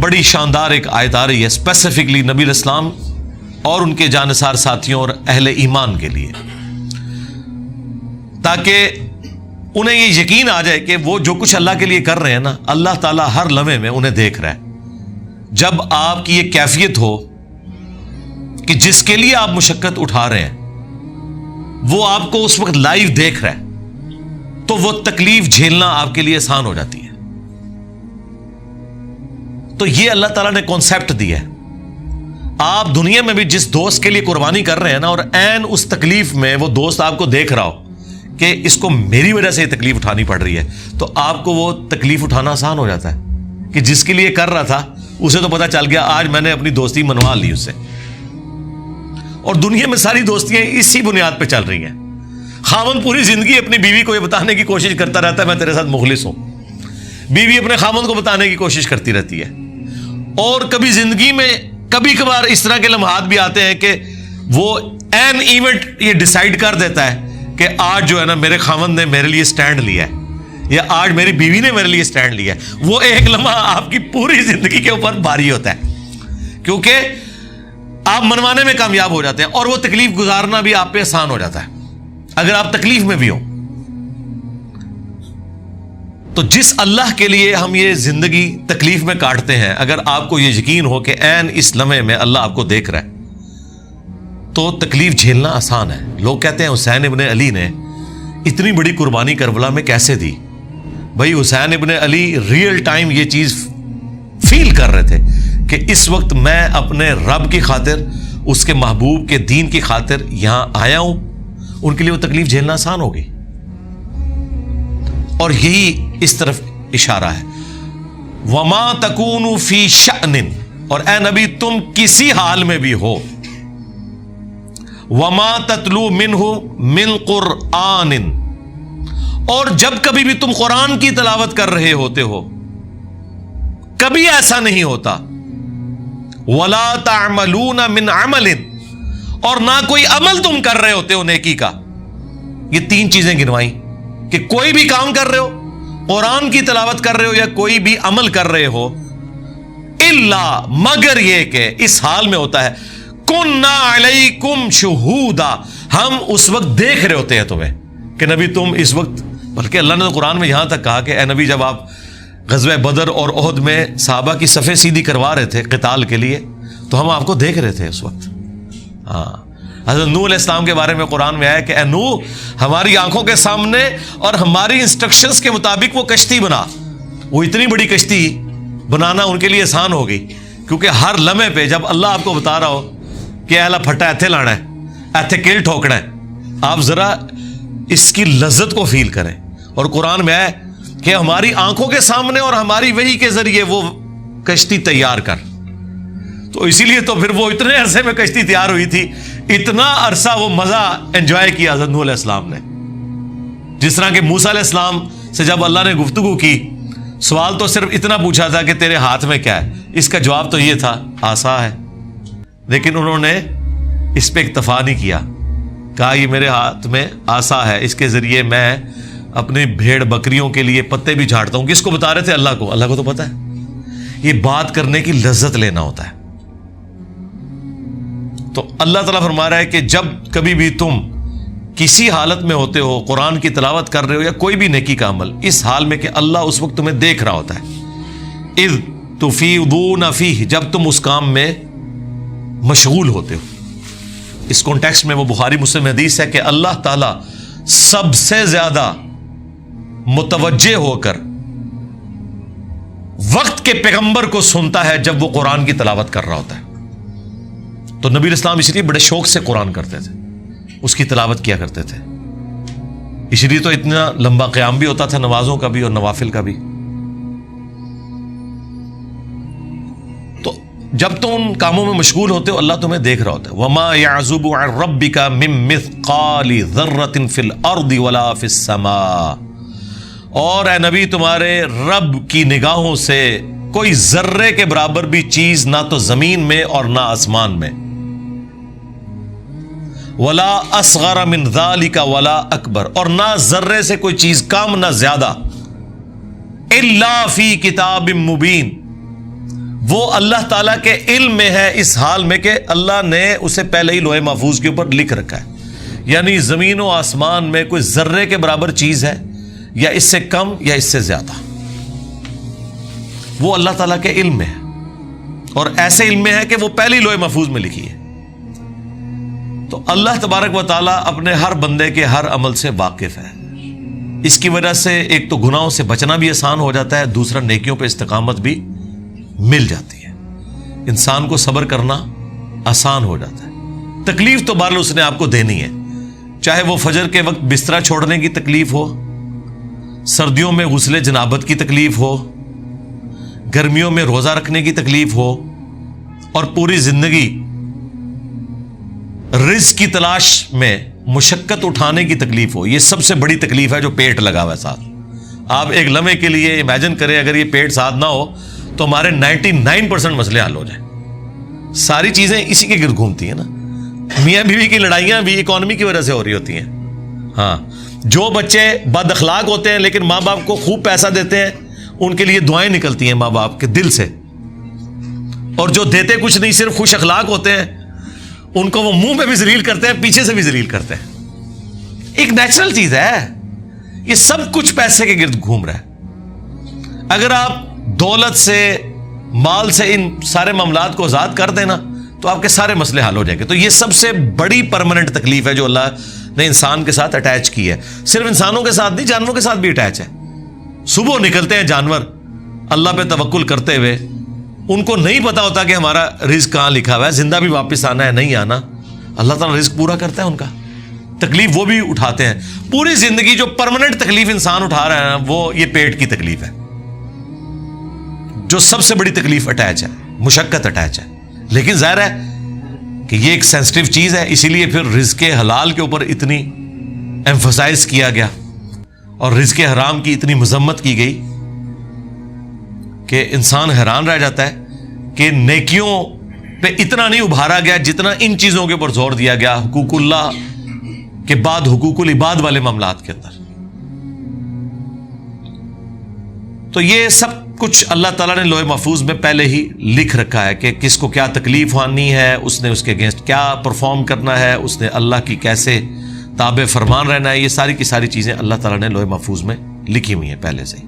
بڑی شاندار ایک آیت آ رہی ہے اسپیسیفکلی نبی علیہ السلام اور ان کے جانثار ساتھیوں اور اہل ایمان کے لیے، تاکہ انہیں یہ یقین آ جائے کہ وہ جو کچھ اللہ کے لیے کر رہے ہیں نا، اللہ تعالیٰ ہر لمحے میں انہیں دیکھ رہا ہے۔ جب آپ کی یہ کیفیت ہو کہ جس کے لیے آپ مشقت اٹھا رہے ہیں وہ آپ کو اس وقت لائیو دیکھ رہا ہے، تو وہ تکلیف جھیلنا آپ کے لیے آسان ہو جاتی ہے۔ تو یہ اللہ تعالیٰ نے کانسیپٹ دیا ہے۔ آپ دنیا میں بھی جس دوست کے لیے قربانی کر رہے ہیں نا، اور عین اس تکلیف میں وہ دوست آپ کو دیکھ رہا ہو کہ اس کو میری وجہ سے یہ تکلیف اٹھانی پڑ رہی ہے، تو آپ کو وہ تکلیف اٹھانا آسان ہو جاتا ہے کہ جس کے لیے کر رہا تھا اسے تو پتا چل گیا آج میں نے اپنی دوستی منوا لی اس سے۔ اور دنیا میں ساری دوستیاں اسی بنیاد پہ چل رہی ہیں۔ خاوند پوری زندگی اپنی بیوی کو یہ بتانے کی کوشش کرتا رہتا ہے میں تیرے ساتھ مخلص ہوں، بیوی اپنے خاوند کو بتانے کی کوشش کرتی رہتی ہے۔ اور کبھی زندگی میں کبھی کبھار اس طرح کے لمحات بھی آتے ہیں کہ وہ این ایونٹ یہ ڈیسائیڈ کر دیتا ہے کہ آج جو ہے نا میرے خاوند نے میرے لیے سٹینڈ لیا ہے، یا آج میری بیوی نے میرے لیے سٹینڈ لیا ہے۔ وہ ایک لمحہ آپ کی پوری زندگی کے اوپر بھاری ہوتا ہے، کیونکہ آپ منوانے میں کامیاب ہو جاتے ہیں اور وہ تکلیف گزارنا بھی آپ پہ آسان ہو جاتا ہے اگر آپ تکلیف میں بھی ہو۔ تو جس اللہ کے لیے ہم یہ زندگی تکلیف میں کاٹتے ہیں، اگر آپ کو یہ یقین ہو کہ عین اس لمحے میں اللہ آپ کو دیکھ رہا ہے تو تکلیف جھیلنا آسان ہے۔ لوگ کہتے ہیں حسین ابن علی نے اتنی بڑی قربانی کربلا میں کیسے دی؟ بھائی حسین ابن علی ریئل ٹائم یہ چیز فیل کر رہے تھے کہ اس وقت میں اپنے رب کی خاطر، اس کے محبوب کے دین کی خاطر یہاں آیا ہوں۔ ان کے لیے وہ تکلیف جھیلنا آسان ہوگی، اور یہی اس طرف اشارہ ہے۔ وما تکون فی شأن، اور اے نبی تم کسی حال میں بھی ہو، وما تتلو منہ من قرآن، اور جب کبھی بھی تم قرآن کی تلاوت کر رہے ہوتے ہو، کبھی ایسا نہیں ہوتا، ولا تعملون من عمل، اور نہ کوئی عمل تم کر رہے ہوتے ہو نیکی کا۔ یہ تین چیزیں گنوائیں کہ کوئی بھی کام کر رہے ہو، قرآن کی تلاوت کر رہے ہو، یا کوئی بھی عمل کر رہے ہو، الا مگر یہ کہ اس حال میں ہوتا ہے کننا علیکم شہودا، ہم اس وقت دیکھ رہے ہوتے ہیں تمہیں کہ نبی تم اس وقت، بلکہ اللہ نے تو قرآن میں یہاں تک کہا کہ اے نبی جب آپ غزوہ بدر اور احد میں صحابہ کی صفیں سیدھی کروا رہے تھے قتال کے لیے، تو ہم آپ کو دیکھ رہے تھے اس وقت۔ ہاں، حضرت نوح علیہ السلام کے بارے میں قرآن میں آیا کہ اے نوح ہماری آنکھوں کے سامنے اور ہماری انسٹرکشنز کے مطابق وہ کشتی بنا۔ وہ اتنی بڑی کشتی بنانا ان کے لیے آسان ہو گئی، کیونکہ ہر لمحے پہ جب اللہ آپ کو بتا رہا ہو کہ اہلا پھٹا ایتھے لانا ہے، ایتھے کل ٹھوکنا ہے، آپ ذرا اس کی لذت کو فیل کریں۔ اور قرآن میں آیا کہ ہماری آنکھوں کے سامنے اور ہماری وحی کے ذریعے وہ کشتی تیار کر۔ تو اسی لیے تو پھر وہ اتنے عرصے میں کشتی تیار ہوئی تھی، اتنا عرصہ وہ مزہ انجوائے کیا حضرت نوح علیہ السلام نے۔ جس طرح کہ موسیٰ علیہ السلام سے جب اللہ نے گفتگو کی، سوال تو صرف اتنا پوچھا تھا کہ تیرے ہاتھ میں کیا ہے، اس کا جواب تو یہ تھا عصا ہے، لیکن انہوں نے اس پہ اکتفا نہیں کیا، کہا یہ میرے ہاتھ میں عصا ہے، اس کے ذریعے میں اپنی بھیڑ بکریوں کے لیے پتے بھی جھاڑتا ہوں۔ کس کو بتا رہے تھے؟ اللہ کو۔ اللہ کو تو پتا ہے، یہ بات کرنے کی لذت لینا ہوتا ہے۔ تو اللہ تعالیٰ فرما رہا ہے کہ جب کبھی بھی تم کسی حالت میں ہوتے ہو، قرآن کی تلاوت کر رہے ہو یا کوئی بھی نیکی کا عمل، اس حال میں کہ اللہ اس وقت تمہیں دیکھ رہا ہوتا ہے۔ اذ تفیضون فیہ، جب تم اس کام میں مشغول ہوتے ہو۔ اس کانٹیکسٹ میں وہ بخاری مسلم حدیث ہے کہ اللہ تعالیٰ سب سے زیادہ متوجہ ہو کر وقت کے پیغمبر کو سنتا ہے جب وہ قرآن کی تلاوت کر رہا ہوتا ہے۔ تو نبی علیہ السلام اس لیے بڑے شوق سے قرآن کرتے تھے، اس کی تلاوت کیا کرتے تھے، اس لیے تو اتنا لمبا قیام بھی ہوتا تھا، نمازوں کا بھی اور نوافل کا بھی۔ تو جب تم ان کاموں میں مشغول ہوتے ہو، اللہ تمہیں دیکھ رہا ہوتا ہے۔ وَمَا يَعْزُبُ عَنْ رَبِّكَ مِن مِثْقَالِ ذَرَّةٍ فِي الْأَرْضِ وَلَا فِي السَّمَاءِ، اور اے نبی تمہارے رب کی نگاہوں سے کوئی ذرے کے برابر بھی چیز نہ تو زمین میں اور نہ آسمان میں، ولا اصغر من ذلك ولا اکبر، اور نہ ذرے سے کوئی چیز کم نہ زیادہ، الا فی کتاب مبین، وہ اللہ تعالیٰ کے علم میں ہے، اس حال میں کہ اللہ نے اسے پہلے ہی لوح محفوظ کے اوپر لکھ رکھا ہے. یعنی زمین و آسمان میں کوئی ذرے کے برابر چیز ہے یا اس سے کم یا اس سے زیادہ، وہ اللہ تعالیٰ کے علم میں ہے، اور ایسے علم میں ہے کہ وہ پہلے ہی لوح محفوظ میں لکھی ہے. تو اللہ تبارک و تعالیٰ اپنے ہر بندے کے ہر عمل سے واقف ہے. اس کی وجہ سے ایک تو گناہوں سے بچنا بھی آسان ہو جاتا ہے، دوسرا نیکیوں پہ استقامت بھی مل جاتی ہے. انسان کو صبر کرنا آسان ہو جاتا ہے. تکلیف تو بہرحال اس نے آپ کو دینی ہے، چاہے وہ فجر کے وقت بستر چھوڑنے کی تکلیف ہو، سردیوں میں غسل جنابت کی تکلیف ہو، گرمیوں میں روزہ رکھنے کی تکلیف ہو، اور پوری زندگی رزق کی تلاش میں مشقت اٹھانے کی تکلیف ہو. یہ سب سے بڑی تکلیف ہے جو پیٹ لگا ہوا ہے ساتھ. آپ ایک لمحے کے لیے امیجن کریں اگر یہ پیٹ ساتھ نہ ہو تو ہمارے 99% مسئلے حل ہو جائیں. ساری چیزیں اسی کے گرد گھومتی ہیں نا. میاں بیوی کی لڑائیاں بھی اکانومی کی وجہ سے ہو رہی ہوتی ہیں. ہاں، جو بچے بد اخلاق ہوتے ہیں لیکن ماں باپ کو خوب پیسہ دیتے ہیں، ان کے لیے دعائیں نکلتی ہیں ماں باپ کے دل سے. اور جو دیتے کچھ نہیں، صرف خوش اخلاق ہوتے ہیں، ان کو وہ منہ پہ بھی ذلیل کرتے ہیں، پیچھے سے بھی ذلیل کرتے ہیں. ایک نیچرل چیز ہے. یہ سب کچھ پیسے کے گرد گھوم رہا ہے. اگر آپ دولت سے، مال سے ان سارے معاملات کو آزاد کر دینا تو آپ کے سارے مسئلے حل ہو جائیں گے. تو یہ سب سے بڑی پرماننٹ تکلیف ہے جو اللہ نے انسان کے ساتھ اٹیچ کی ہے. صرف انسانوں کے ساتھ نہیں، جانوروں کے ساتھ بھی اٹیچ ہے. صبح نکلتے ہیں جانور اللہ پہ توکل کرتے ہوئے، ان کو نہیں پتا ہوتا کہ ہمارا رزق کہاں لکھا ہوا ہے، زندہ بھی واپس آنا ہے نہیں آنا. اللہ تعالیٰ رزق پورا کرتا ہے ان کا. تکلیف وہ بھی اٹھاتے ہیں. پوری زندگی جو پرماننٹ تکلیف انسان اٹھا رہا ہے نا، وہ یہ پیٹ کی تکلیف ہے جو سب سے بڑی تکلیف اٹیچ ہے، مشقت اٹیچ ہے. لیکن ظاہر ہے کہ یہ ایک سینسٹیو چیز ہے، اسی لیے پھر رزق حلال کے اوپر اتنی ایمفسائز کیا گیا اور رزق حرام کی اتنی مذمت کی گئی کہ انسان حیران رہ جاتا ہے کہ نیکیوں پہ اتنا نہیں ابھارا گیا جتنا ان چیزوں کے اوپر زور دیا گیا، حقوق اللہ کے بعد حقوق العباد والے معاملات کے اندر. تو یہ سب کچھ اللہ تعالیٰ نے لوح محفوظ میں پہلے ہی لکھ رکھا ہے کہ کس کو کیا تکلیف آنی ہے، اس نے اس کے اگینسٹ کیا پرفارم کرنا ہے، اس نے اللہ کی کیسے تابع فرمان رہنا ہے. یہ ساری کی ساری چیزیں اللہ تعالیٰ نے لوح محفوظ میں لکھی ہوئی ہیں پہلے سے ہی.